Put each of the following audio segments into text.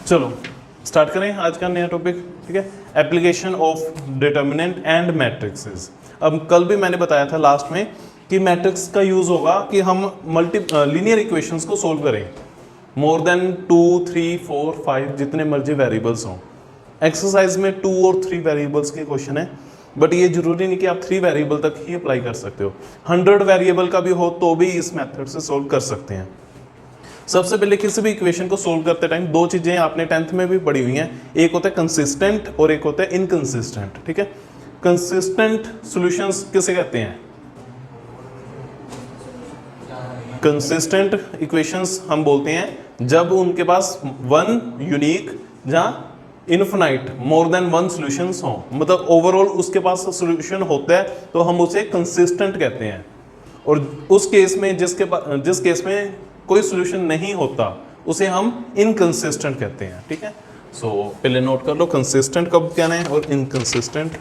चलो स्टार्ट करें आज का नया टॉपिक। ठीक है, application of determinant and matrixes. अब कल भी मैंने बताया था लास्ट में कि मैट्रिक्स का यूज होगा कि हम लीनियर इक्वेशंस को सोल्व करें मोर देन 2, 3, 4, 5 जितने मर्जी वेरिएबल्स हों। एक्सरसाइज में 2 और 3 वेरिएबल्स के क्वेश्चन है, बट ये जरूरी नहीं कि आप 3 वेरिएबल तक ही अप्लाई कर सकते हो। 100 वेरिएबल का भी हो तो भी इस मेथड से सोल्व कर सकते हैं। सबसे पहले किसी भी इक्वेशन को सोल्व करते टाइम दो चीजें आपने 10th में भी पढ़ी हुई हैं, एक होता है कंसिस्टेंट और एक होता है इनकंसिस्टेंट। ठीक है, कंसिस्टेंट सॉल्यूशंस किसे कहते हैं? कंसिस्टेंट इक्वेशंस हम बोलते हैं जब उनके पास वन यूनिक या infinite more than one solutions हो, मतलब ओवरऑल उसके पास सॉल्यूशन होता है तो हम उसे कंसिस्टेंट कहते हैं। और उस केस में जिस केस में कोई सॉल्यूशन नहीं होता उसे हम इनकंसिस्टेंट कहते हैं। ठीक है, सो पहले नोट कर लो कंसिस्टेंट कब कहना है और inconsistent.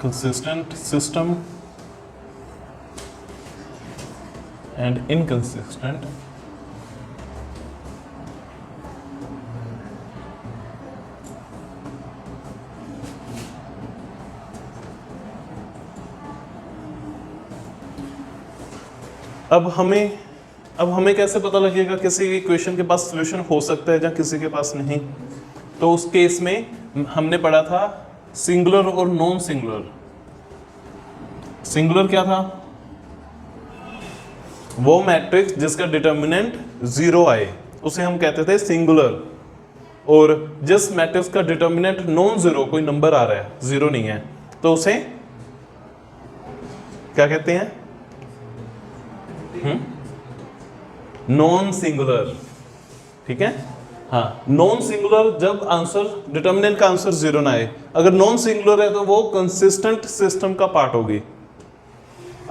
Consistent system and inconsistent. अब हमें कैसे पता लगेगा किसी इक्वेशन के पास सॉल्यूशन हो सकता है या किसी के पास नहीं? तो उस केस में हमने पढ़ा था सिंगुलर और नॉन सिंगुलर। सिंगुलर क्या था? वो मैट्रिक्स जिसका डिटर्मिनेंट 0 आए उसे हम कहते थे सिंगुलर। और जिस मैट्रिक्स का डिटर्मिनेंट नॉन जीरो, कोई नंबर आ रहा है 0 नहीं है, तो उसे क्या कहते हैं? Non singular. ठीक है, हाँ, नॉन सिंगुलर जब आंसर डिटर्मिनेंट का आंसर 0 ना आए। अगर नॉन सिंगुलर है तो वो कंसिस्टेंट सिस्टम का पार्ट होगी।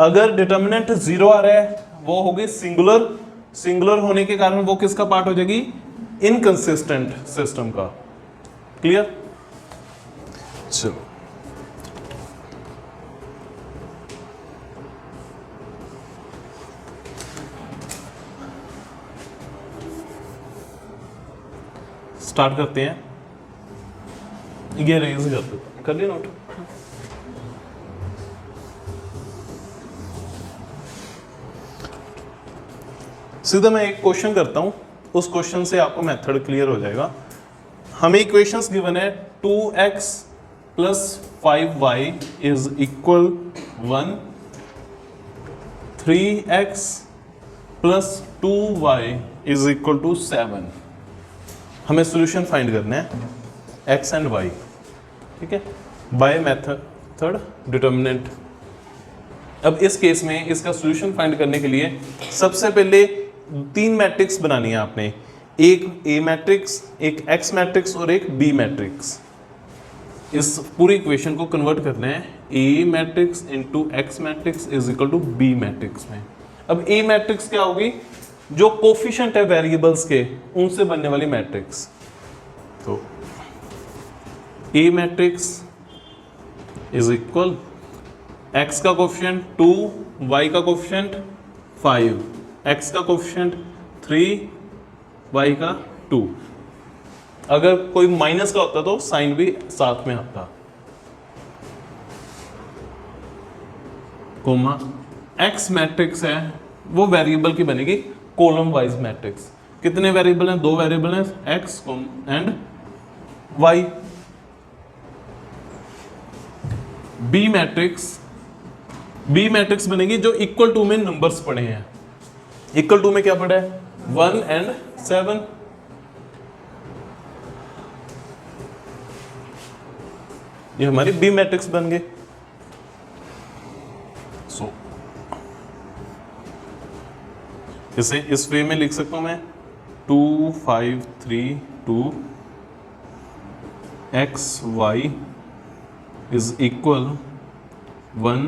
अगर डिटर्मिनेंट 0 आ रहा है वो होगी सिंगुलर। सिंगुलर होने के कारण वो किसका पार्ट हो जाएगी? इनकंसिस्टेंट सिस्टम का। क्लियर? चलो स्टार्ट करते हैं। ये रेज कर लिया नोट। सीधा मैं एक क्वेश्चन करता हूं, उस क्वेश्चन से आपको मेथड क्लियर हो जाएगा। हमें इक्वेशंस गिवन है 2x + 5y is equal 1, 3x + 2y is equal to 7। हमें सॉल्यूशन फाइंड करना है x एंड y। ठीक है, बाय मेथड डिटर्मिनेंट। अब इस केस में इसका सॉल्यूशन फाइंड करने के लिए सबसे पहले 3 मैट्रिक्स बनानी है आपने, एक A मैट्रिक्स, एक X मैट्रिक्स और एक B मैट्रिक्स। इस पूरी इक्वेशन को कन्वर्ट करना है A matrix into X matrix is equal to B matrix में। अब A मैट्रिक्स क्या होगी? जो कोफिशिएंट है वेरिएबल्स के उनसे बनने वाली मैट्रिक्स। तो A matrix is equal x का कोफिशिएंट 2, y का कोफिशिएंट 5, x का कोफिशिएंट 3, y का 2। अगर कोई माइनस का होता तो साइन भी साथ में आता। कोमा x मैट्रिक्स है वो वेरिएबल की बनेगी कॉलम वाइज मैट्रिक्स। कितने वेरिएबल हैं? 2 वेरिएबल हैं, x and y। b matrix बनेगी जो इक्वल टू में नंबर्स पड़े हैं। इक्वल टू में क्या पड़ा है? 1 एंड 7। ये हमारी b मैट्रिक्स बन गई। सो इसे इस वे में लिख सकता हूं मैं 2, 5, 3, 2 x y इज इक्वल 1,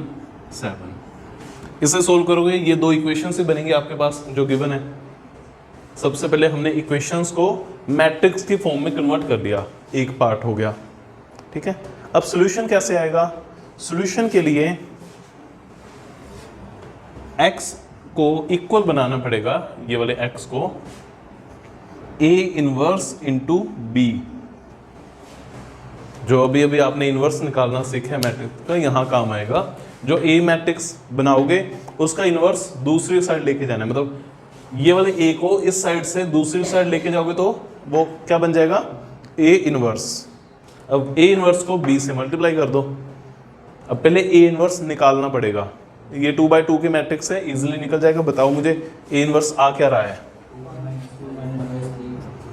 7। इसे सोल्व करोगे ये 2 इक्वेशन से बनेंगी आपके पास जो गिवन है। सबसे पहले हमने इक्वेशंस को मैट्रिक्स की फॉर्म में कन्वर्ट कर दिया, एक पार्ट हो गया। ठीक है, अब सॉल्यूशन कैसे आएगा? सॉल्यूशन के लिए x को इक्वल बनाना पड़ेगा, ये वाले x को A इनवर्स इंटू बी। जो अभी अभी आपने इनवर्स निकालना सीखा है मैट्रिक्स का, यहाँ काम आएगा। जो A मैट्रिक्स बनाओगे उसका इनवर्स दूसरी साइड लेके जाना है, मतलब ये वाले A को इस साइड से दूसरी साइड लेके जाओगे तो वो क्या बन जाएगा, A इनवर्स। अब A इनवर्स को B से मल्टीप्लाई कर दो। अब पहले A इनवर्स निकालना पड़ेगा, ये 2/2 के मैट्रिक्स है, इजीली निकल जाएगा। बताओ मुझे A इनवर्स आ क्या रहा है।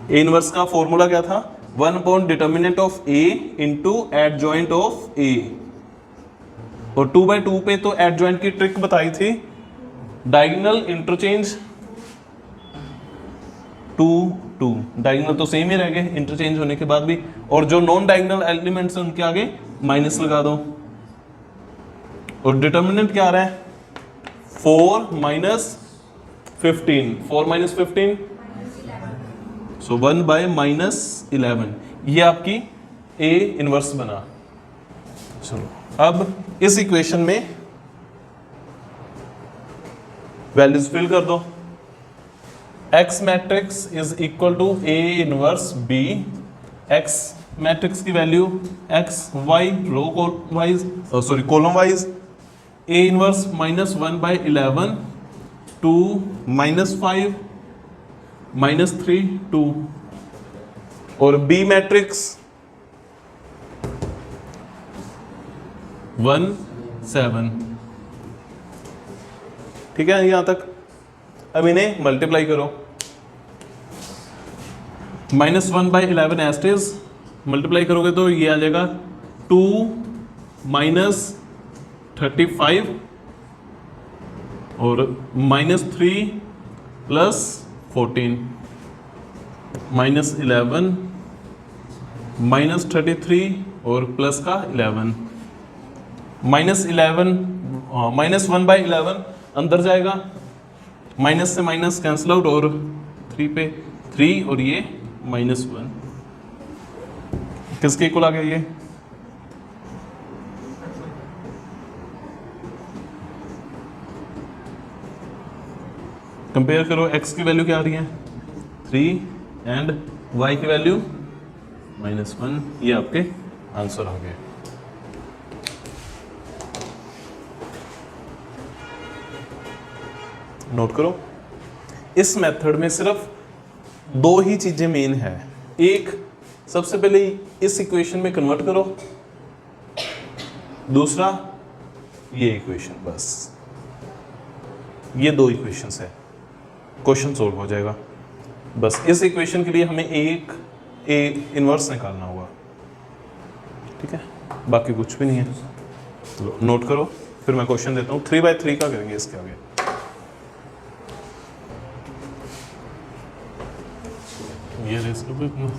A इनवर्स का फॉर्मूला क्या था, determinant of A into adjoint of A। और 2/2 पे तो एडजॉइंट की ट्रिक बताई थी, डायगोनल इंटरचेंज 2 डायगोनल तो सेम ही रह गए इंटरचेंज होने के बाद भी, और जो नॉन डायगोनल एलिमेंट्स हैं उनके आगे माइनस लगा दो। और डिटर्मिनेंट क्या आ रहा है, 4 - 15, 4 - 15 सो 1/-11, ये आपकी A इनवर्स बना। चलो अब इस इक्वेशन में वैल्यूज फिल कर दो। X matrix is equal to A inverse B। X matrix की value X Y row wise, sorry column wise, A inverse -1/11, 2 -5 -3 2, और B मैट्रिक्स 1 7। ठीक है यहां तक। अब इन्हें मल्टीप्लाई करो, -1/11 एस्टेज मल्टीप्लाई करोगे तो ये आ जाएगा 2 - 35 और -3 + 14 -11 -33 और प्लस का 11, -11 -1/11 अंदर जाएगा, माइनस से माइनस कैंसिल आउट, और 3 पे 3 और ये -1, किसके इक्वल आ गया ये, कंपेयर करो। x की वैल्यू क्या आ रही है 3 एंड y की वैल्यू -1, ये आपके आंसर आ गए। नोट करो, इस मेथड में सिर्फ 2 ही चीजें मेन है। एक, सबसे पहले इस इक्वेशन में कन्वर्ट करो, दूसरा ये इक्वेशन, बस ये 2 इक्वेशंस है, क्वेश्चन सोल्व हो जाएगा। बस इस इक्वेशन के लिए हमें एक A इनवर्स निकालना होगा, ठीक है, बाकी कुछ भी नहीं है। चलो नोट करो, फिर मैं क्वेश्चन देता हूँ। 3/3 का करेंगे इसके आगे। ये रेस करो इतना।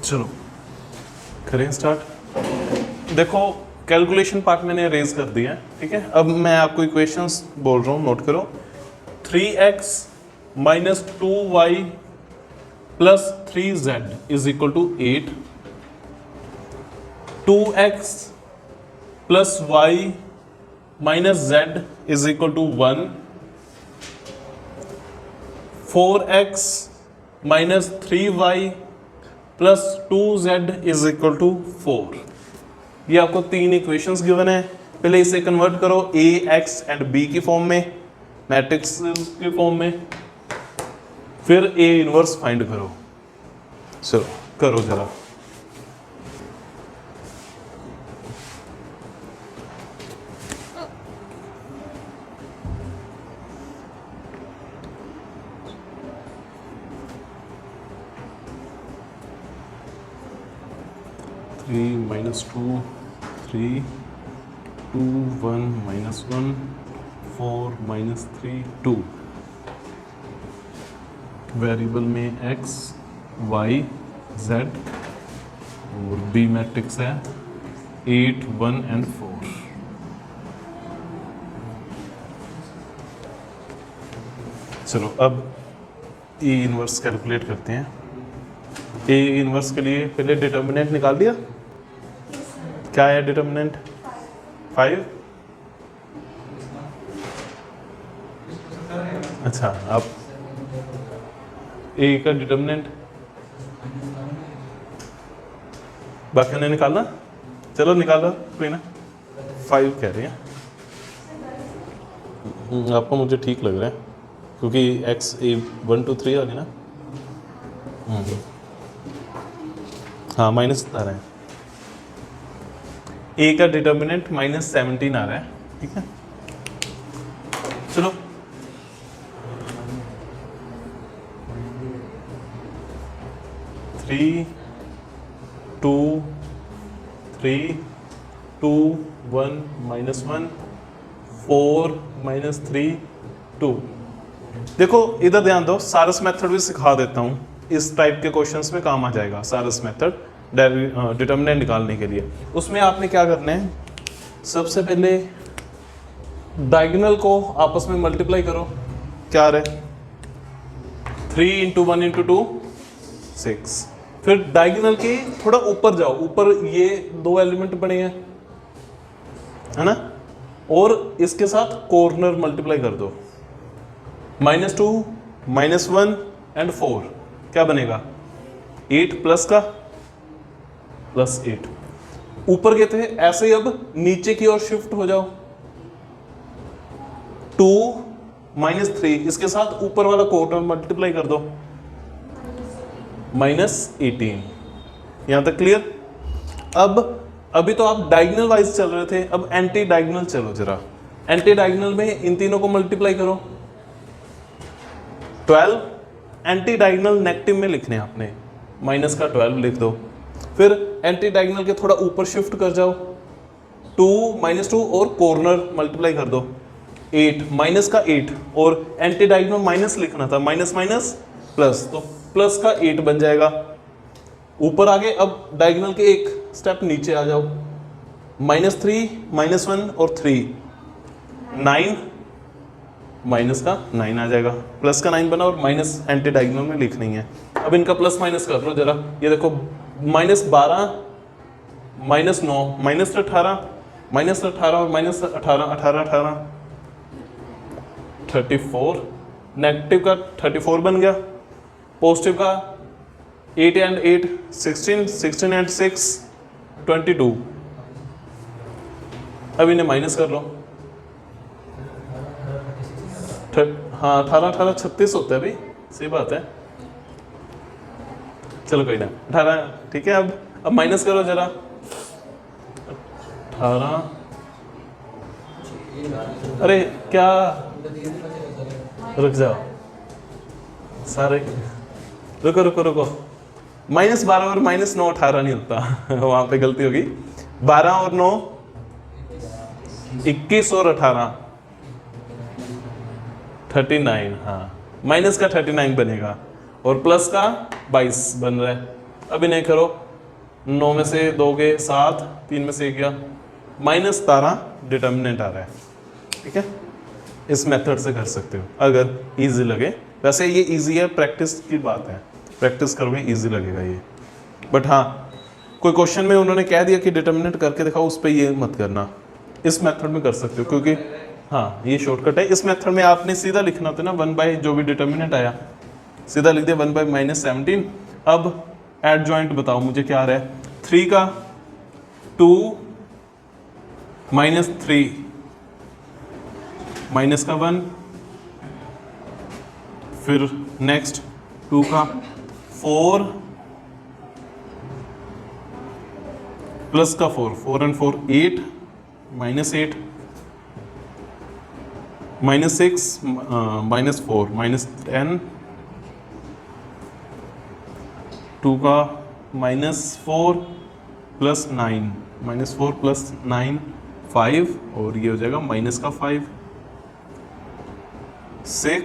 चलो करें स्टार्ट। देखो कैलकुलेशन पार्ट मैंने रेज कर दिया है, ठीक है। अब मैं आपको इक्वेशंस बोल रहा हूँ, नोट करो। 3x - 2y + 3z = 8, 2x + y - z = 1, 4x - 3y + 2z = 4। ये आपको 3 इक्वेशंस गिवन है। पहले इसे कन्वर्ट करो A, X एंड B की फॉर्म में, मैट्रिक्स के फॉर्म में, फिर A इनवर्स फाइंड करो। चलो करो जरा। -2 3 2 1 -1 4 -3 2। वेरिएबल में x y z और B मैट्रिक्स है 8 1 एंड 4। चलो अब ए इनवर्स कैलकुलेट करते हैं। ए इनवर्स के लिए पहले डिटर्मिनेंट निकाल दिया। क्या है डिटर्मिनेंट? 5। अच्छा, अब ए का डिटर्मिनेंट बाकी ने निकालना। चलो निकालो, कोई ना। 5 कह रहे हैं आपको, मुझे ठीक लग रहा है क्योंकि x ए 1 2 3 आ गई ना। हाँ माइनस आ रहा है। ए का डिटर्मिनेंट -17 आ रहा है, ठीक है। चलो थ्री 2 3 2 1 -1 4 -3 2। देखो इधर ध्यान दो, सारस मेथड भी सिखा देता हूँ, इस टाइप के क्वेश्चंस में काम आ जाएगा सारस मेथड डिटर्मिनेंट निकालने के लिए। उसमें आपने क्या करना है, सबसे पहले डायगोनल को आपस में मल्टीप्लाई करो। क्या आ रहा है? 3 × 1 × 2 6। फिर डायगोनल के थोड़ा ऊपर जाओ, ऊपर ये 2 एलिमेंट बने हैं, है ना, और इसके साथ कॉर्नर मल्टीप्लाई कर दो। -2 -1 एंड 4 क्या बनेगा? 8 प्लस का +8। ऊपर गए थे, ऐसे ही अब नीचे की ओर शिफ्ट हो जाओ। 2 -3 इसके साथ ऊपर वाला कॉर्नर मल्टीप्लाई कर दो, -18। यहां तक क्लियर? अब अभी तो आप डायगोनल वाइज चल रहे थे, अब एंटी डायगोनल चलो जरा। एंटी डायगोनल में इन तीनों को मल्टीप्लाई करो। 12 एंटी डायगोनल नेगेटिव में लिखने हैं आपने, -12 लिख दो। फिर एंटी डायगोनल के थोड़ा ऊपर शिफ्ट कर जाओ, 2 -2 और कॉर्नर मल्टीप्लाई कर दो, 8 -8 और एंटी डायगोनल माइनस लिखना था, माइनस प्लस, तो प्लस का 8 बन जाएगा। ऊपर आगे अब डायगोनल के एक स्टेप नीचे आ जाओ, -3 -1 और 3 9 माइनस का 9 आ जाएगा, प्लस का 9 बना और माइनस एंटी डायगोनल में लिख नहीं है। अब इनका प्लस माइनस कर लो जरा, ये देखो -12 -9 -18 -18 और -18 18 18 34। नेगेटिव का 34 बन गया, पॉजिटिव का 8 एंड 8 16 16 एंड 6 22। अब इन्हें माइनस कर लो। हाँ 18 18 36 होता है भाई, सही बात है। चलो कोई ना, 18 ठीक है। अब माइनस करो जरा, 18। अरे क्या, रुक जाओ सारे, रुको रुको रुको। -12 और -9 18 नहीं होता वहां पे गलती होगी। 12 और 9 21 और 18 39। हाँ माइनस का 39 बनेगा और प्लस का 22 बन रहा है। अब इन्हें करो, 9 में से 2 गए 7, 3 में से 1 गया, -17 डिटर्मिनेंट आ रहा है, ठीक है। इस मेथड से कर सकते हो अगर इजी लगे। वैसे ये इजी है, प्रैक्टिस की बात है, प्रैक्टिस करोगे इजी लगेगा ये। बट हाँ, कोई क्वेश्चन में उन्होंने कह दिया कि डिटर्मिनेंट करके दिखाओ, उस पर ये मत करना, इस मेथड में कर सकते हो क्योंकि हाँ ये शॉर्टकट है। इस मेथड में आपने सीधा लिखना था ना, 1/, जो भी डिटर्मिनेंट आया सीधा लिख दिया 1/, -17। अब एड जॉइंट बताओ मुझे क्या आ रहा है। 3 का 2 -3 माइनस का 1, फिर नेक्स्ट 2 का 4 प्लस का 4, 4 एंड 4 8 -8 -6 -4 -10, 2 का -4 प्लस 9 -4 प्लस 9 5 और ये हो जाएगा माइनस का 5, 6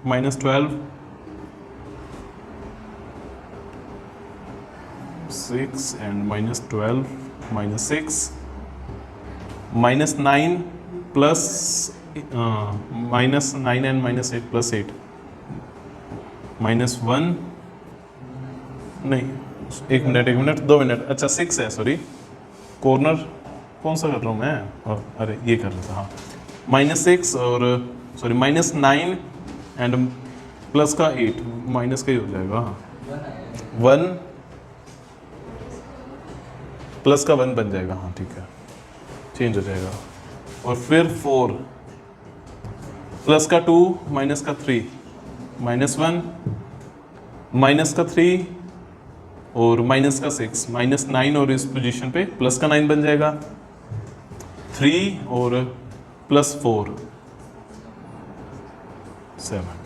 -12 6 and minus 12 minus 6 minus 9 plus minus 9 and minus 8 plus 8 minus 1 नहीं, एक मिनट 2 मिनट, अच्छा 6 है, सॉरी कॉर्नर कौन सा कर रहा हूँ मैं, अरे ये कर रहा था, हाँ -6 और सॉरी -9 एंड प्लस का 8 माइनस का ही हो जाएगा, हाँ 1 प्लस का 1 बन जाएगा, हाँ ठीक है चेंज हो जाएगा, और फिर 4 प्लस का 2 माइनस का 3 -1 माइनस का 3 और माइनस का 6 -9 और इस पोजीशन पे प्लस का 9 बन जाएगा, 3 और प्लस 4 7,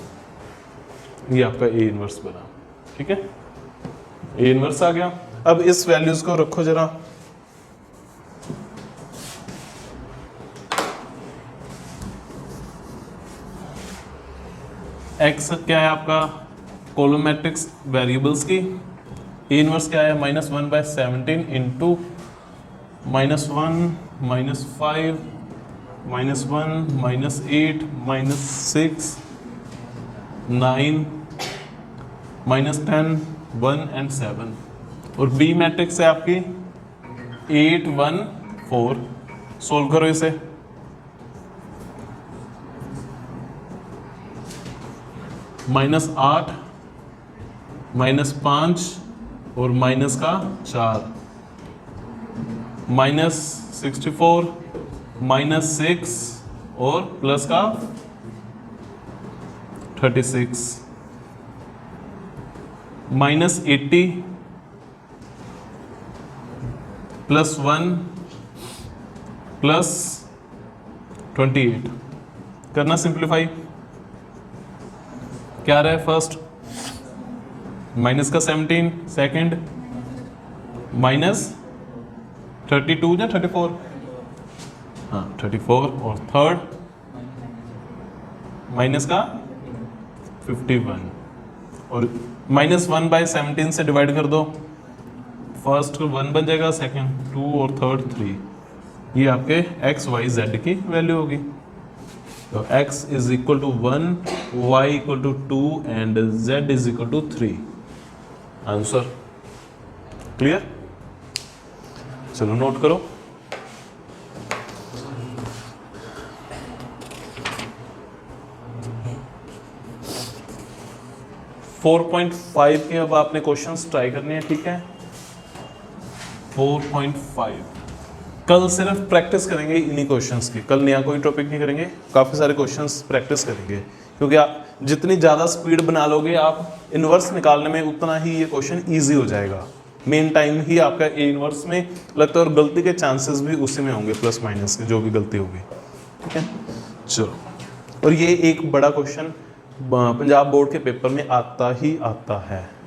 ये आपका ए इनवर्स बना, ठीक है ए इनवर्स आ गया। अब इस वैल्यूज को रखो जरा, एक्स क्या है आपका कॉलम मैट्रिक्स वेरिएबल्स की, ए इनवर्स क्या है -1/17 इंटू -1 -5 -1 -8 -6 9 -10 1 and 7, और बी मैट्रिक्स है आपकी 8 1 4। सोल्व करो इसे, -8 -5 और माइनस का 4 -64 -6 और प्लस का 36 -80 +1 +28। करना सिंप्लीफाई, क्या रहा है फर्स्ट माइनस का 17, सेकंड -32 या 34, हाँ 34, और थर्ड माइनस का 51, और -1/17 से डिवाइड कर दो, फर्स्ट 1 बन जाएगा, सेकंड 2 और थर्ड 3। ये आपके x y z की वैल्यू होगी। तो x is equal to 1, y equal to 2 and z is equal to 3। Answer clear? चलो नोट करो। फोर 4.5 के अब आपने क्वेश्चंस ट्राई करने हैं, ठीक है। 4.5 कल सिर्फ प्रैक्टिस करेंगे इन्हीं क्वेश्चंस की, कल नया कोई टॉपिक नहीं करेंगे, काफ़ी सारे क्वेश्चंस प्रैक्टिस करेंगे, क्योंकि आप जितनी ज़्यादा स्पीड बना लोगे आप इन्वर्स निकालने में, उतना ही ये क्वेश्चन ईजी हो जाएगा। मेन टाइम ही आपका ए इन्वर्स में लगता है, और गलती के चांसेस भी उसी में होंगे, प्लस माइनस के जो भी गलती होगी, ठीक है। चलो, और ये एक बड़ा क्वेश्चन पंजाब बोर्ड के पेपर में आता ही आता है।